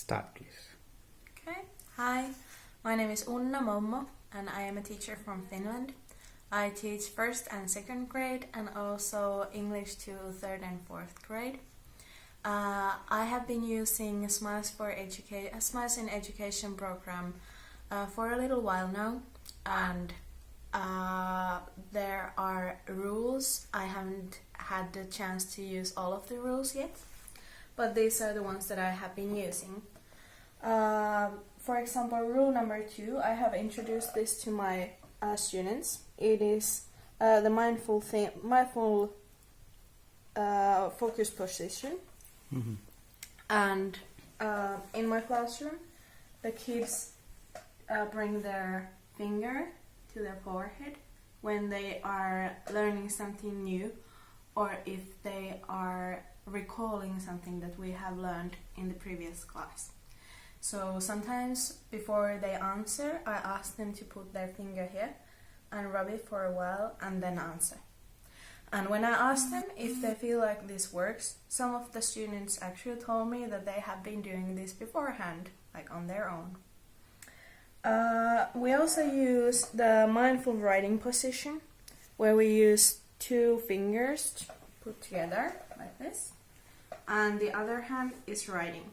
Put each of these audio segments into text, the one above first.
start, please. Okay. Hi, my name is Unna Mommo and I am a teacher from Finland. I teach 1st and 2nd grade and also English to 3rd and 4th grade. I have been using Smiles in Education program for a little while now, and there are rules. I haven't had the chance to use all of the rules yet, but these are the ones that I have been using. For example, rule number 2, I have introduced this to my students. It is the mindful focus position. Mm-hmm. And in my classroom, the kids bring their finger to their forehead when they are learning something new, or if they are recalling something that we have learned in the previous class. So sometimes before they answer, I ask them to put their finger here and rub it for a while and then answer. And when I ask them if they feel like this works, some of the students actually told me that they have been doing this beforehand, like on their own. We also use the mindful writing position, where we use 2 fingers put together like this, and the other hand is writing.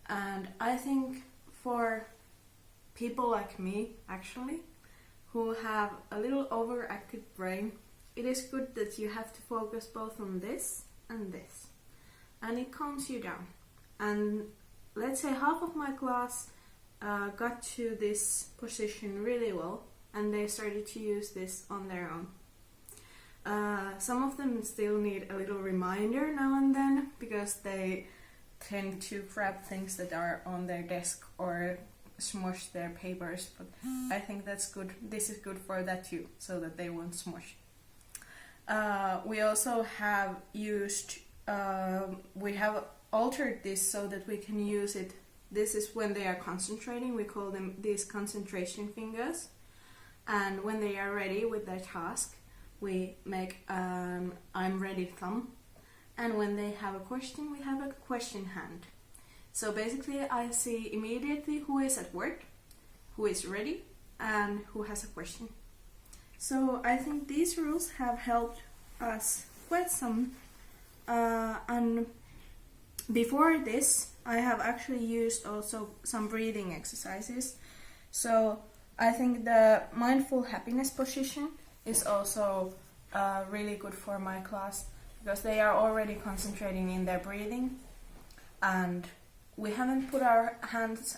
And I think for people like me, actually, who have a little overactive brain, it is good that you have to focus both on this, and it calms you down. And let's say half of my class got to this position really well, and they started to use this on their own. Some of them still need a little reminder now and then, because they tend to grab things that are on their desk or smush their papers, but I think that's good. This is good for that too, so that they won't smush. We also have we have altered this so that we can use it. This is when they are concentrating. We call them these concentration fingers. And when they are ready with their task, we make I'm ready thumb. And when they have a question, we have a question hand. So basically I see immediately who is at work, who is ready, and who has a question. So I think these rules have helped us quite some. And before this, I have actually used also some breathing exercises. So I think the mindful happiness position is also really good for my class, because they are already concentrating in their breathing, and we haven't put our hands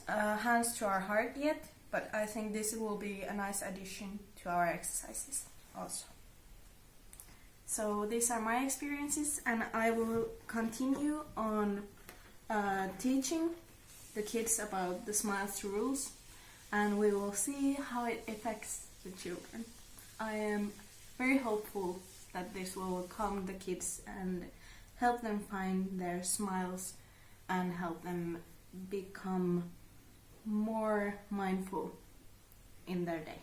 to our heart yet, but I think this will be a nice addition to our exercises also. So these are my experiences, and I will continue on teaching the kids about the Smiles rules, and we will see how it affects the children. I am very hopeful that this will calm the kids and help them find their smiles and help them become more mindful in their day.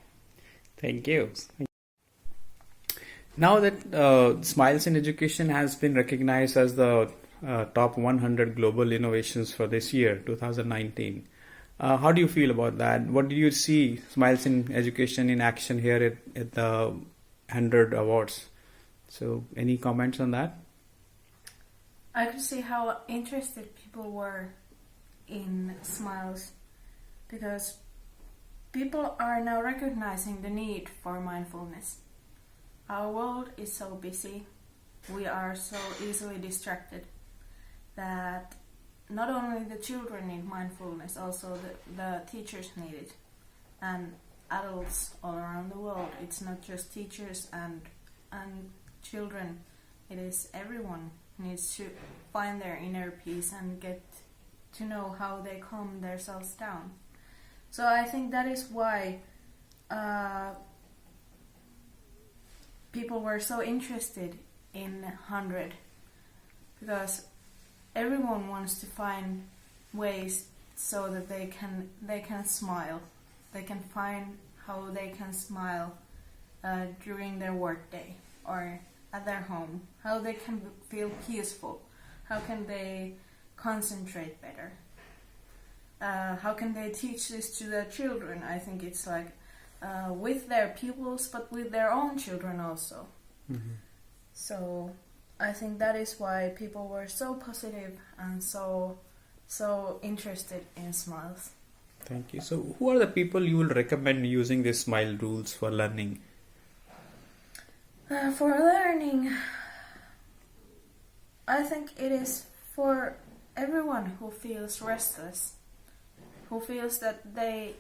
Thank you. Now that Smiles in Education has been recognized as the top 100 global innovations for this year, 2019, how do you feel about that? What do you see Smiles in Education in action here at the 100 awards? So any comments on that? I could see how interested people were in Smiles, because people are now recognizing the need for mindfulness. Our world is so busy, we are so easily distracted, that not only the children need mindfulness, also the teachers need it, and adults all around the world. It's not just teachers and children, it is everyone needs to find their inner peace and get to know how they calm themselves down. So I think that is why people were so interested in 100, because everyone wants to find ways so that they can smile. They can find how they can smile during their workday or at their home, how they can feel peaceful, how can they concentrate better. how can they teach this to their children? I think it's like with their pupils, but with their own children also. Mm-hmm. So I think that is why people were so positive and so interested in smiles. Thank you. So, who are the people you will recommend using these smile rules for learning? For learning, I think it is for everyone who feels restless, who feels that it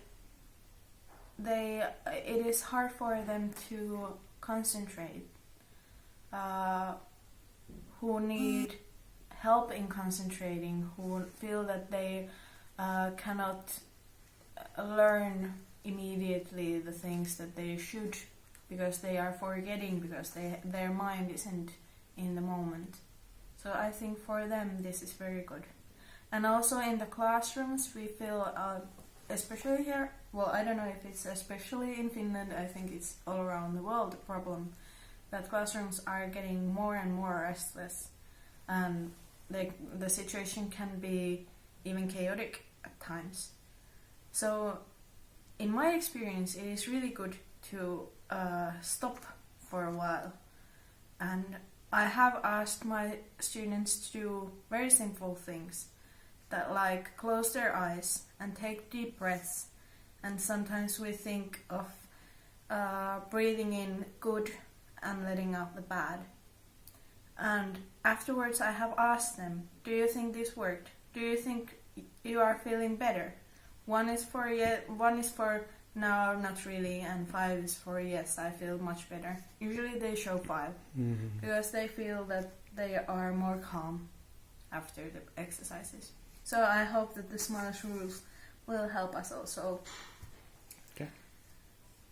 is hard for them to concentrate, who need help in concentrating, who feel that they cannot learn immediately the things that they should because they are forgetting, because their mind isn't in the moment. So I think for them this is very good. And also in the classrooms we feel, especially here, well, I don't know if it's especially in Finland, I think it's all around the world a problem, that classrooms are getting more and more restless, and the situation can be even chaotic at times. So in my experience it is really good to stop for a while, and I have asked my students to do very simple things, that like close their eyes and take deep breaths, and sometimes we think of breathing in good and letting out the bad. And afterwards I have asked them, do you think this worked? Do you think you are feeling better? 1 is for no, not really, and 5 is for yes, I feel much better. Usually they show 5 because they feel that they are more calm after the exercises. So I hope that the smiles rules will help us also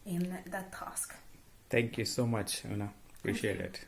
in that task. Thank you so much, Unna. Appreciate it.